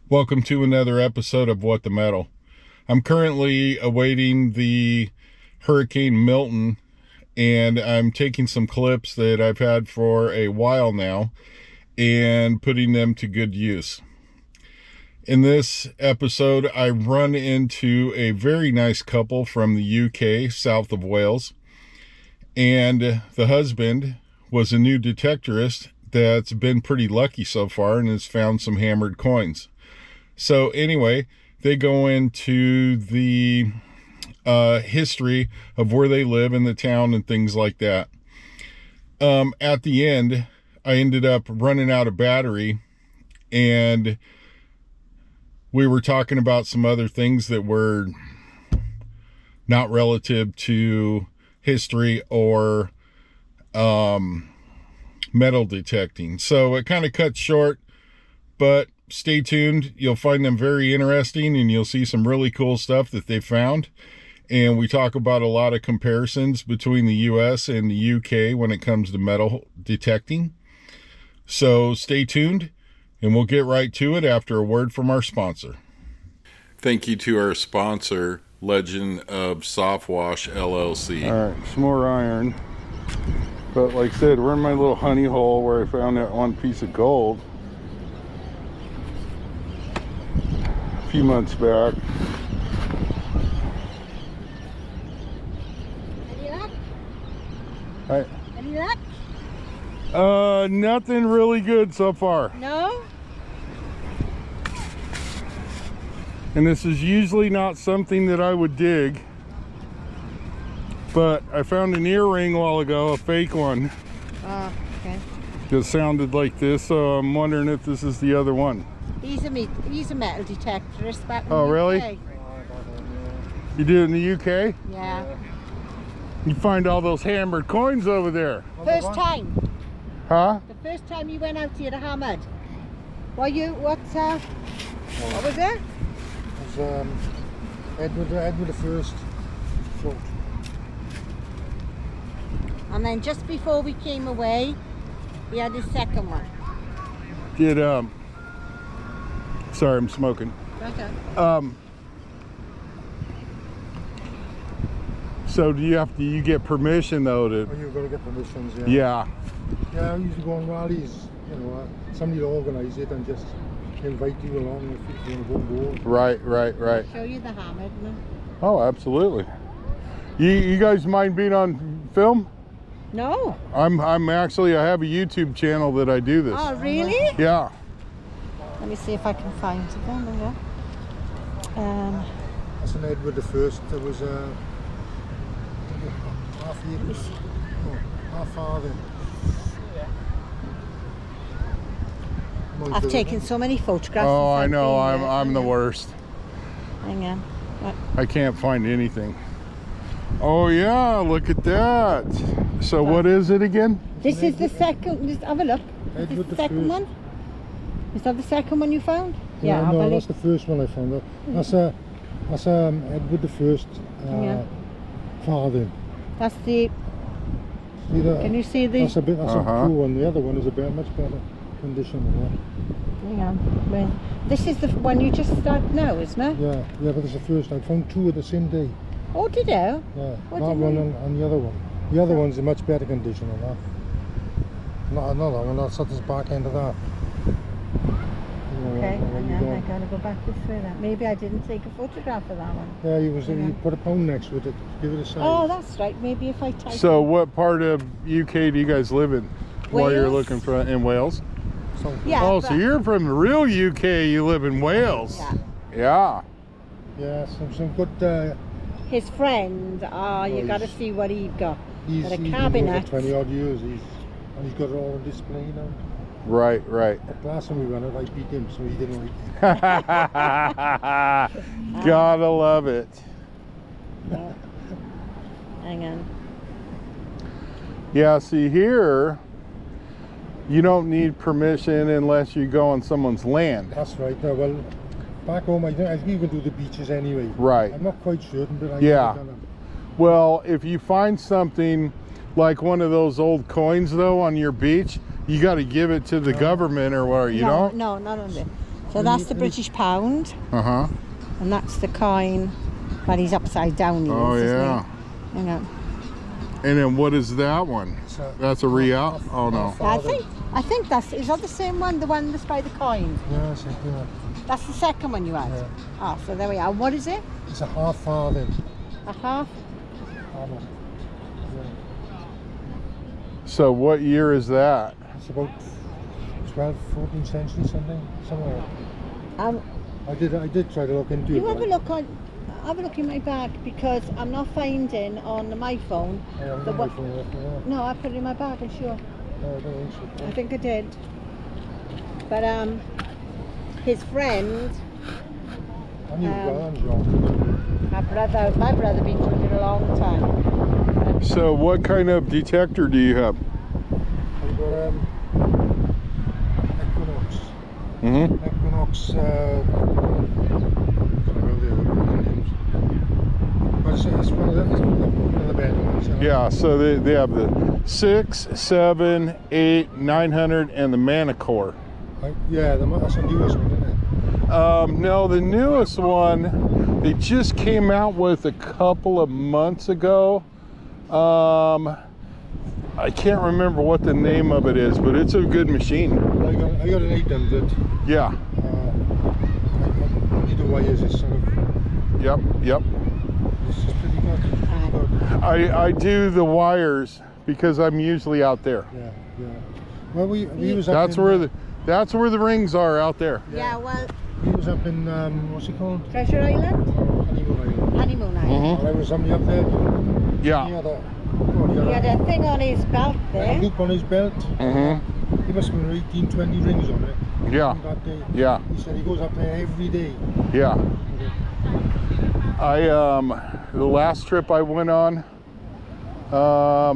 Welcome to another episode of What the Metal. I'm currently awaiting the Hurricane Milton, and I'm taking some clips that I've had for a while now and putting them to good use. In this episode, I run into a very nice couple from the UK, south of Wales, and the husband was a new detectorist that's been pretty lucky so far and has found some hammered coins. So anyway, they go into the history of where they live in the town and things like that. At the end, I ended up running out of battery, and we were talking about some other things that were not relative to history or metal detecting. So it kind of cut short, but stay tuned. You'll find them very interesting, and you'll see some really cool stuff that they found. And we talk about a lot of comparisons between the US and the UK when it comes to metal detecting. So stay tuned, and we'll get right to it after a word from our sponsor. Thank you to our sponsor, Legend of Softwash LLC. All right, some more iron. But like I said, we're in my little honey hole where I found that one piece of gold a few months back. Any luck? Right. Any luck? Nothing really good so far. No? And this is usually not something that I would dig, but I found an earring a while ago, a fake one. Oh, okay. That sounded like this, so I'm wondering if this is the other one. He's a metal detectorist back in Oh, the really? UK. You do it in the UK? Yeah. You find all those hammered coins over there. First time. Huh? The first time you went out here to Hammered. What was it? It was Edward the First float. And then just before we came away, he had his second one. Did, sorry, I'm smoking. Okay. So do you get permission though to? Oh, you've got to get permissions, yeah. Yeah. Yeah, I usually go on rallies, you know, somebody will organise it and just invite you along if you want to go and go. Right. Show you the Hammered, no? Oh, absolutely. You guys mind being on film? No. I'm actually, I have a YouTube channel that I do this. Oh, really? Yeah. Let me see if I can find it then. That's an Edward the First. There was half father. I've taken so many photographs. Oh, I since I've know. been there. I'm the worst. Hang on. What? I can't find anything. Oh yeah, look at that. So what is it again? This is the second. Just have a look. Is this Edward the the second First. one? Is that the second one you found? Yeah, I no, believe. that's the first one I found. That's Edward the First Yeah. father. That's the. See that? Can you see the? That's a bit. That's Uh-huh. a cool one. The other one is a bit much better condition than that. Hang on. Wait. This is the one you just started now, isn't it? Yeah, but it's the first. I found two at the same day. Oh, did you? Yeah, What that do you one mean? and the other one. The other one's in much better condition than that. Not another one. That's at the back end of that. Okay. Hang on. I gotta go back this way. Then maybe I didn't take a photograph of that one. Yeah, Yeah. you put a pound next to it. Give it a size. Oh, that's right. Maybe if I type. So what part of UK do you guys live in while you're Wales. looking for in Wales? Something. Yeah. Oh, so but- you're from the real UK, you live in Wales. Yeah. Yeah. Yeah, some good. His friend. You Oh, gotta he's- see what he got. He's Got a been cabinet. over 20 odd years. He's got it all on display now. Right. But last time we went out, I beat him, so he didn't like it. Gotta love it. Hang on. Yeah, see here, you don't need permission unless you go on someone's land. That's right. Now, well, back home, I think you can do the beaches anyway. Right. I'm not quite certain, but I Yeah. think I've done it. Well, if you find something like one of those old coins though on your beach, you got to give it to the government or whatever. You no, don't? No, not on there. So that's the British pound, Uh-huh. and that's the coin. Well, he's upside down. He Oh, is, isn't yeah. he? Hang on. And then what is that one? That's a real? Oh, no. I think is that the same one? The one that's by the coin? Yeah, that's it, yeah. That's the second one you had? Yeah. Oh, so there we are. What is it? It's a half farthing. A half? Yeah. So what year is that? It's about 12th, 14th century, somewhere. I did try to look into it. You have a look in my bag, because I'm not finding on my phone. No, I put it in my bag, I'm sure. No, I don't think so. I think I did. But his friend, I knew John. my brother been doing it a long time. So what kind of detector do you have? I've got Equinox. Mm-hmm. Equinox. It's one of the better ones. Yeah, so they have the 6, 7, 8, 900, and the Manicore. Yeah, that's the newest one, isn't it? No, the newest one they just came out with a couple of months ago. I can't remember what the name of it is, but it's a good machine. I got an 800. Yeah. Either way is it's sort of. Yep. This is pretty good. I do the wires because I'm usually out there. Yeah. Well, we was up That's where the rings are, out there. Yeah, well, he was up in what's it called? Treasure Island? Honeymoon Island. Honeymoon Island. Mm-hmm. There was somebody up there. Yeah. He had a thing on his belt there. A loop on his belt. Mm-hmm. He must have been 18, 20 rings on it. Yeah. That day. Yeah. He said he goes up there every day. Yeah. The last trip I went on, oh,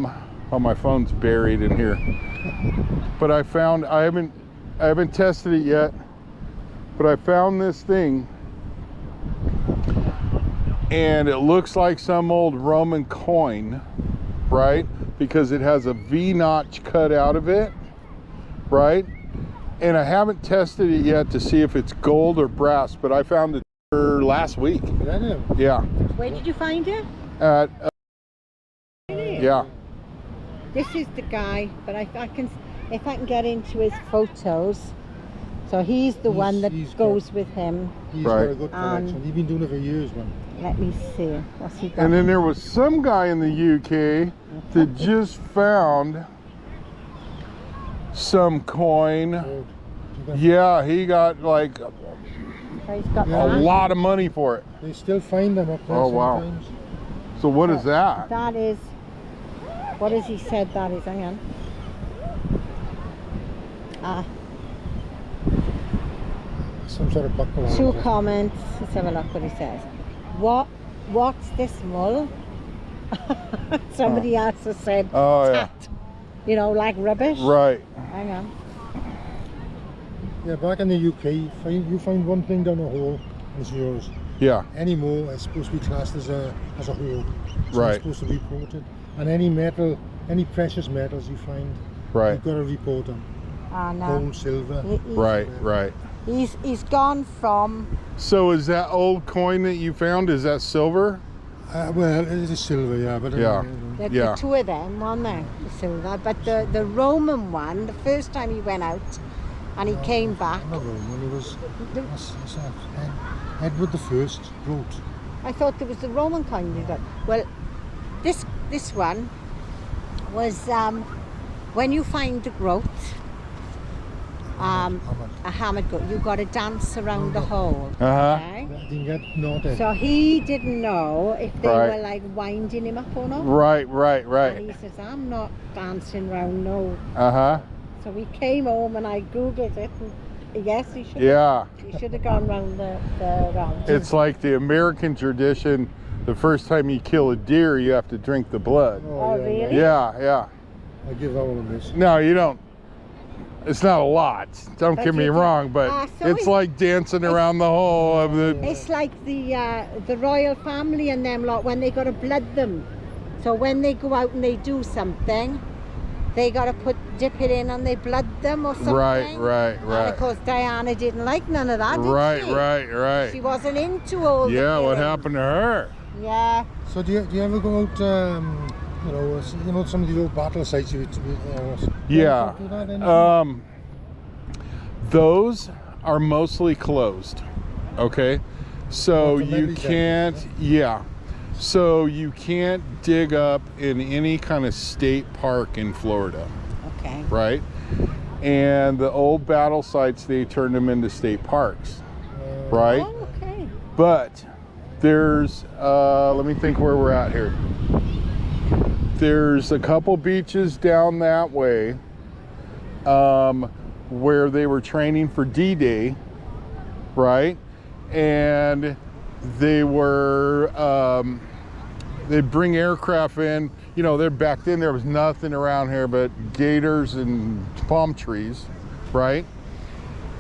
my phone's buried in here. But I haven't tested it yet, but I found this thing, and it looks like some old Roman coin, right? Because it has a V notch cut out of it, right? And I haven't tested it yet to see if it's gold or brass, but I found it last week. Yeah. Where did you find it? At yeah. This is the guy, but if I can get into his photos. So he's the one that goes with him. He's got a good collection. He's been doing it for years, man. Let me see. What's he got? And then there was some guy in the UK that just found some coin. Yeah, he got like He's got a lot of money for it. They still find them up there. Oh, wow. sometimes. So what is that? That is, what has he said that is? Hang on. Some sort of buckle. 2 comments. Let's have a look what he says. What's this mull? Somebody else has said tat. You know, like rubbish. Right. Hang on. Yeah, back in the UK, you find one thing down a hole, and it's yours. Yeah. Any more, it's supposed to be classed as a hole. So Right. it's supposed to be reported. And any metal, any precious metals you find, Right. you've got to report them. No. Gold, silver. Right. He's gone from. So is that old coin that you found, is that silver? Well, it is silver, yeah. But Yeah. The 2 of them, weren't there? The silver. But the Roman one, the first time he went out and he came back. Not Roman, it was Edward I wrote. I thought there was the Roman coin he got. Well, this one was when you find the growth, a hammered goat, you got to dance around the hole. Okay? Didn't get knotted. So he didn't know if they were like winding him up or not. Right. And he says, I'm not dancing around, no. So we came home and I googled it, and yes, he should. Yeah. He should have gone round the round. It's like the American tradition. The first time you kill a deer, you have to drink the blood. Oh, really? Yeah. I give that one a miss. No, you don't. It's not a lot. Don't get me wrong, but so it's like dancing around the hole of the. It's like the royal family and them lot when they got to blood them. So when they go out and they do something, they got to dip it in and they blood them or something. Right. And of course, Diana didn't like none of that, did she? Right. She wasn't into all the Yeah, what killing. happened to her? Yeah. So do you ever go out, some of these old battle sites? Yeah. Do that, Those are mostly closed. Okay, so you can't. Yeah, so you can't dig up in any kind of state park in Florida. Okay. Right, and the old battle sites, they turned them into state parks. Right. Oh, okay. But there's let me think where we're at here. There's a couple beaches down that way where they were training for D-Day, right? And they were they'd bring aircraft in. You know, back then there was nothing around here but gators and palm trees, right?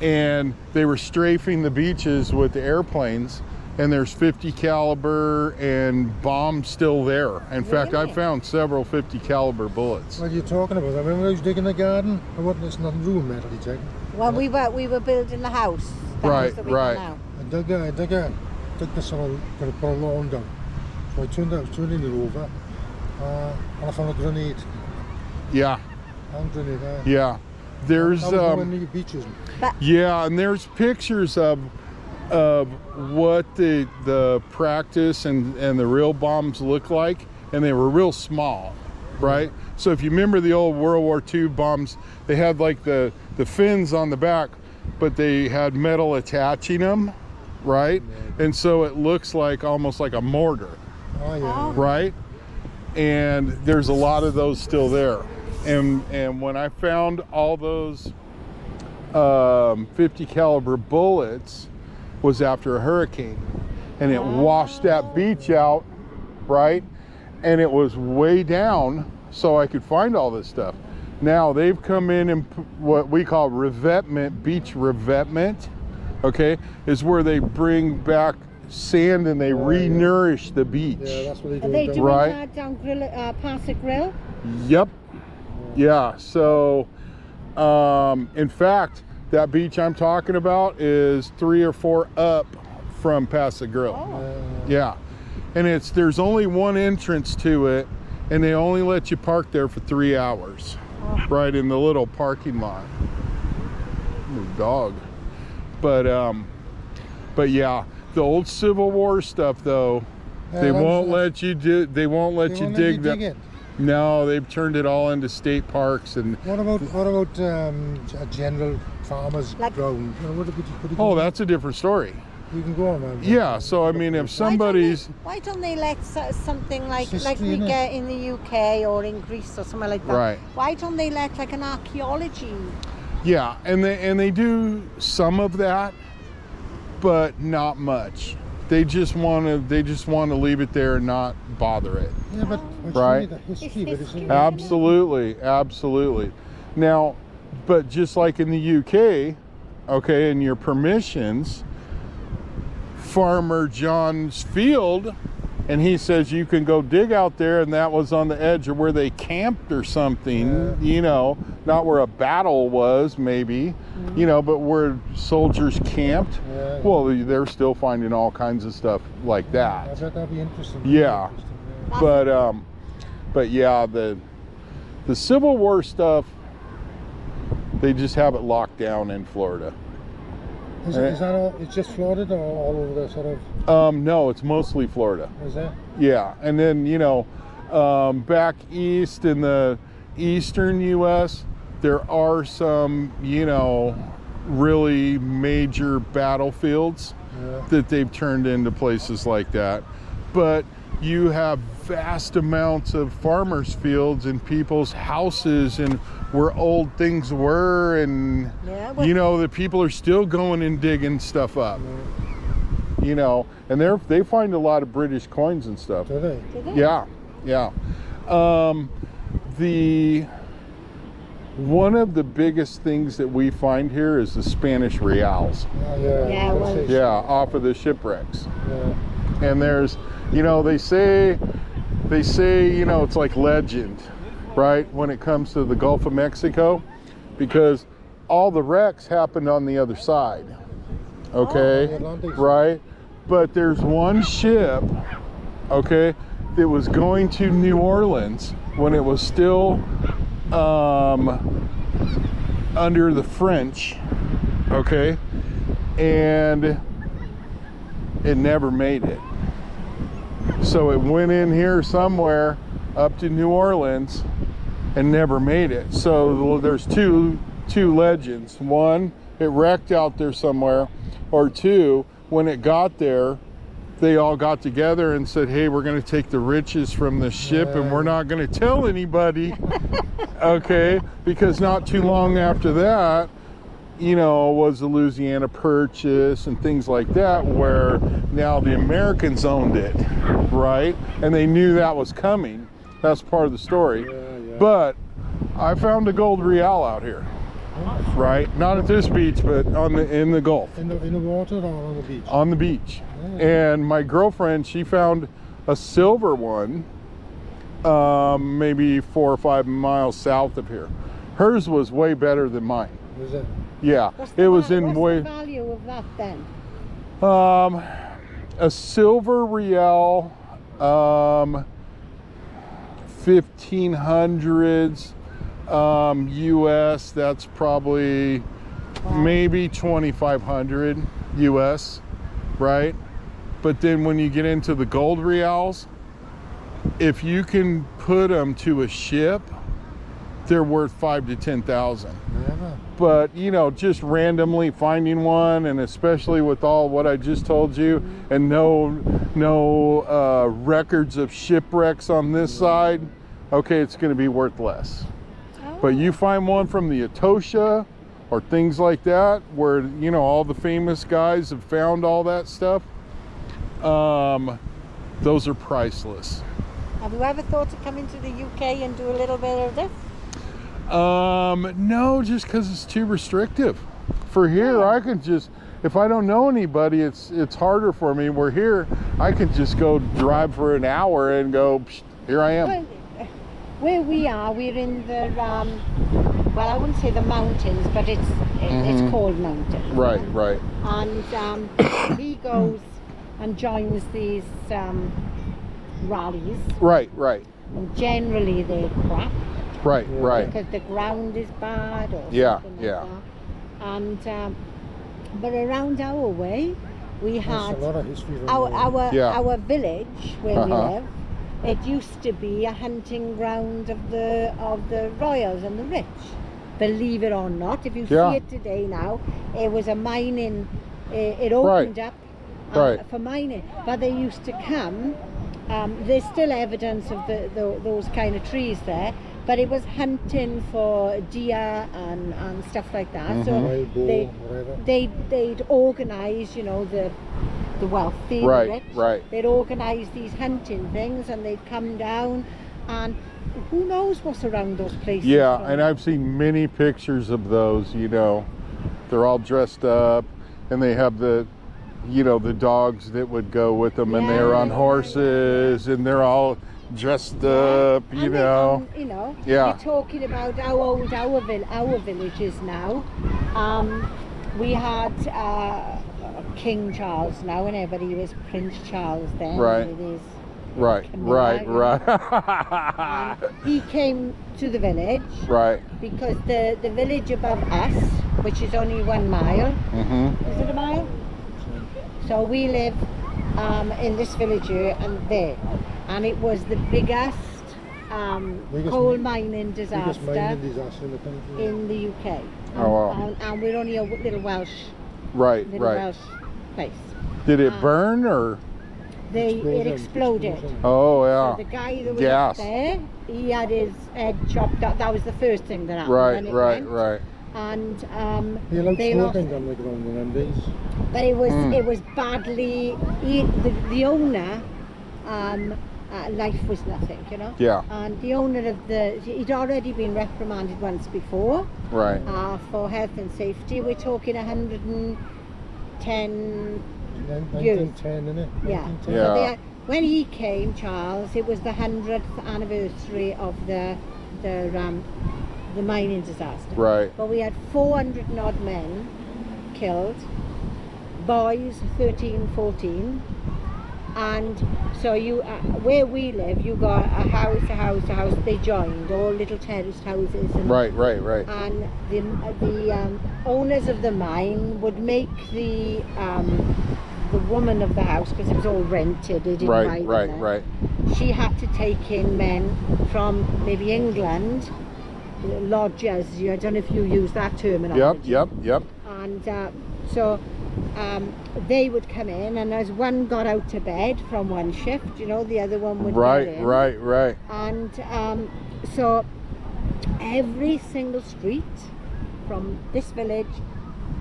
And they were strafing the beaches with the airplanes, and there's 50 caliber and bombs still there. In fact, I found several 50 caliber bullets. What are you talking about? I remember I was digging the garden. I wasn't, it's not room metal detector. Well, we were building the house. Right, That we got now. I dug the sort of, put a lawn down. So I turned it over, and I found a grenade. Yeah, Hand grenade. yeah. There's I was going near beaches. yeah, and there's pictures of what the practice and the real bombs look like, and they were real small, right? So if you remember the old World War II bombs, they had like the fins on the back, but they had metal attaching them, right? And so it looks like almost like a mortar, Oh yeah. right? And there's a lot of those still there. And when I found all those 50 caliber bullets was after a hurricane, and it washed that beach out, right? And it was way down, so I could find all this stuff. Now they've come in and what we call revetment, beach revetment, okay, is where they bring back sand and they re-nourish the beach. Yeah, that's what they do. Are they doing Right. that down past the grill? Yep. Yeah. So, in fact, that beach I'm talking about is 3 or 4 up from Paso Grill. Yeah. And there's only one entrance to it, and they only let you park there for 3 hours, right in the little parking lot. Ooh, dog. But yeah, the old Civil War stuff though, they won't let you do. They won't let you dig that. it. No, they've turned it all into state parks. And What about a general farmer's ground? You know, what do you oh, that's a different story. You can go on, man. Yeah, so I mean, if somebody's Why don't they let something like history, we innit? get in the UK or in Greece or somewhere like that? Right. Why don't they let like an archaeology? yeah, and they do some of that, but not much. They just want to leave it there and not bother it. Yeah, but Right. the history, It's but history. Absolutely. Now, but just like in the UK, okay, in your permissions, Farmer John's field, and he says you can go dig out there, and that was on the edge of where they camped or something, you know, not where a battle was maybe, you know, but where soldiers camped. Yeah. Well, they're still finding all kinds of stuff like I that. bet that'd be interesting. Yeah. Interesting, But yeah, the Civil War stuff, they just have it locked down in Florida. Is that all? It's just Florida or all over the sort of? No, it's mostly Florida. Is that? Yeah, and then you know, back east in the eastern U.S., there are some, you know, really major battlefields that they've turned into places like that. But you have vast amounts of farmers' fields and people's houses and where old things were, and you know, the people are still going and digging stuff up. You know, and they find a lot of British coins and stuff. Do they? Yeah. One of the biggest things that we find here is the Spanish reals. Yeah, well- Yeah, off of the shipwrecks. Yeah. And there's, you know, they say, you know, it's like legend. right, when it comes to the Gulf of Mexico, because all the wrecks happened on the other side. Okay, the Atlantic. right? But there's one ship, okay, that was going to New Orleans when it was still under the French, okay, and it never made it. So it went in here somewhere up to New Orleans and never made it. So there's two legends. One, it wrecked out there somewhere, or two, when it got there, they all got together and said, hey, we're going to take the riches from the ship and we're not going to tell anybody. Okay, because not too long after that, you know, was the Louisiana Purchase and things like that, where now the Americans owned it, right? And they knew that was coming. That's part of the story. But I found a gold real out here, right? Not at this beach, but in the Gulf. In the water or on the beach? On the beach. And my girlfriend, she found a silver one, maybe 4 or 5 miles south of here. Hers was way better than mine. Was it? Yeah, What's it was in what's way. the value of that then? A silver real, 1500s, US. That's probably maybe 2500 US, right? But then when you get into the gold reals, if you can put them to a ship, they're worth 5 to 10,000. Never. But you know, just randomly finding one, and especially with all what I just told you, and no records of shipwrecks on this side, okay, it's going to be worth less. But you find one from the Etosha or things like that, where you know all the famous guys have found all that stuff, those are priceless. Have you ever thought of coming to the UK and do a little bit of this? No, just because it's too restrictive. For here, I can just, if I don't know anybody, it's harder for me. We're here, I can just go drive for an hour and go, here I am. Well, where we are, we're in the, well, I wouldn't say the mountains, but it's called mountains. Right, right. And he goes and joins these rallies. Right, right. And generally they're crap. Right, right. Because the ground is bad or Yeah, something like yeah. that. And but around our way, we There's had a lot of history around our village where we live. It used to be a hunting ground of the royals and the rich. Believe it or not, if you see it today now, it was a mining. It opened up for mining, but they used to come. There's still evidence of those kind of trees there, but it was hunting for deer and stuff like that. So they'd organise, you know, the wealthy, the rich. Right. They'd organise these hunting things, and they'd come down, and who knows what's around those places. Yeah, and I've seen many pictures of those. You know, they're all dressed up, and they have the dogs that would go with them, and they're on horses, and they're all dressed up, you know. You're talking about how old our village is now. We had King Charles now, and everybody was Prince Charles then. Right. Right. He came to the village. Right. Because the village above us, which is only 1 mile. Is it a mile? So we live in this village here and there, and it was the biggest coal mining disaster in the UK. Oh wow! And we're only a little Welsh, Welsh place. Did it burn or? It exploded. Oh yeah. So the guy that was up there, he had his head chopped up. That was the first thing that happened. Right. And they lost it. On the ground in them days. But it was badly. The owner, life was nothing, you know. Yeah. And the owner of he'd already been reprimanded once before. Right. For health and safety. We're talking 110 years. 1910, isn't it? Yeah. Yeah. So when he came, Charles, it was the 100th anniversary of the the mining disaster. Right. But we had 400 and odd men killed, boys 13, 14, and so you where we live, you got a house. They joined all little terraced houses. And, Right. And the owners of the mine would make the woman of the house, because it was all rented, they didn't buy them there. Right. She had to take in men from maybe England, lodgers. I don't know if you use that terminology. Yep. And so they would come in, and as one got out of bed from one shift, the other one would get in. Right. And so every single street from this village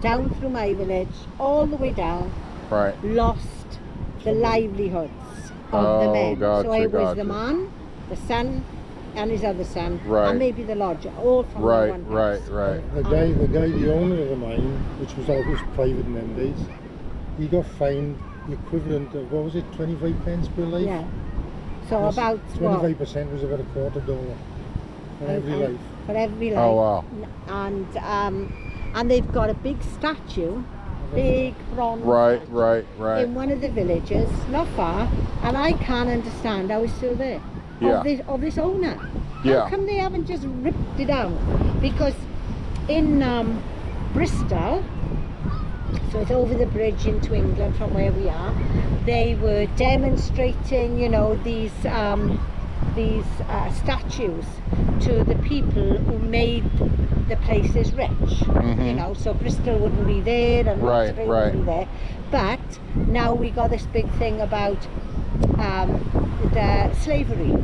down through my village, all the way down, lost the livelihoods of the men. So it was the man, the son, and his other son, and maybe the lodger, all from one house. The owner of the mine, which was always private in them days, he got fined the equivalent of, what was it, 25 pence per life? Yeah. So about 25% was about $250 for every life. For every life. Oh wow. And they've got a big statue, big bronze statue in one of the villages, not far, and I can't understand how it's still there. Of this owner. How come they haven't just ripped it down? Because in Bristol, so it's over the bridge into England from where we are, they were demonstrating, these statues to the people who made the places rich. So Bristol wouldn't be there, and Rotterdam wouldn't be there. But now we got this big thing about the slavery.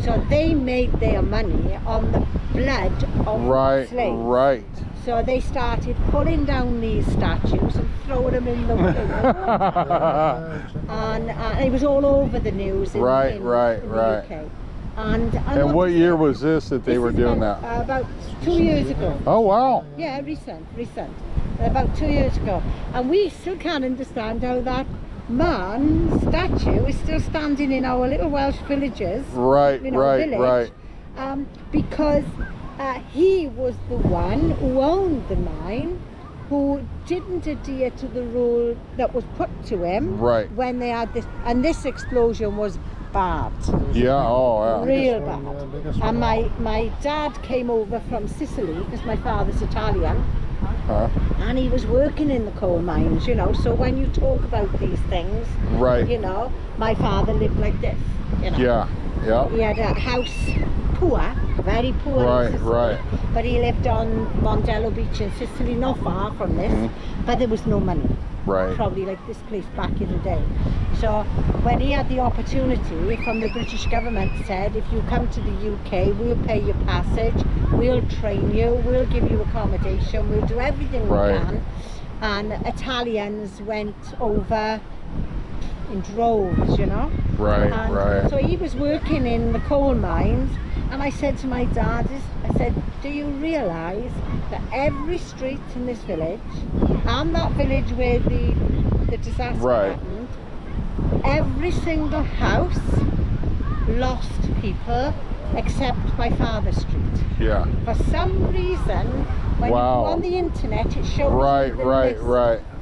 So they made their money on the blood of slaves. Right. So they started pulling down these statues and throwing them in the water. And it was all over the news in the UK. And what year was this that they were doing that? About 2 years ago. Oh wow. Yeah, recent. About 2 years ago. And we still can't understand how that man statue is still standing in our little Welsh villages. Village, because he was the one who owned the mine, who didn't adhere to the rule that was put to him when they had this, and this explosion was bad. Real bad. And my dad came over from Sicily, because my father's Italian, and he was working in the coal mines, so when you talk about these things, my father lived like this, He had a house, very poor in Sicily, but he lived on Mondello Beach in Sicily, not far from this, but there was no money. Probably like this place back in the day. So when he had the opportunity from the British government, said, if you come to the UK, we'll pay your passage, we'll train you, we'll give you accommodation, we'll do everything we can. And Italians went over in droves, So he was working in the coal mines, and I said to my dad, do you realise that every street in this village, and that village where the disaster happened, every single house lost people except my father's street. For some reason, when you go on the internet, it shows the list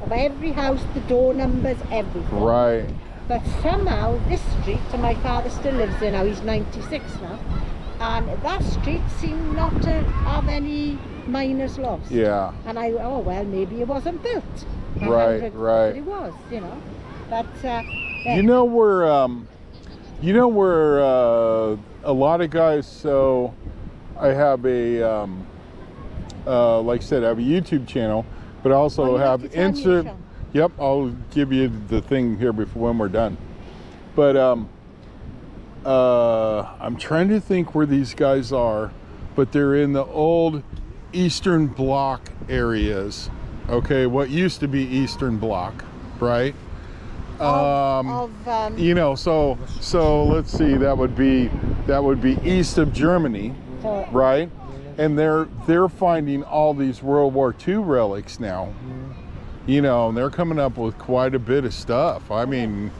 of every house, the door numbers, everything. But somehow this street, and my father still lives there now, he's 96 now, and that street seemed not to have any miners lost. And well, maybe it wasn't built. But it was, But where a lot of guys. So I have a like I said, I have a YouTube channel, but I also have Instagram. Yep, I'll give you the thing here before when we're done. But I'm trying to think where these guys are, but they're in the old Eastern Bloc areas. Okay, what used to be Eastern Bloc, right? So let's see, that would be east of Germany, right? And they're finding all these World War II relics now. And they're coming up with quite a bit of stuff. I mean,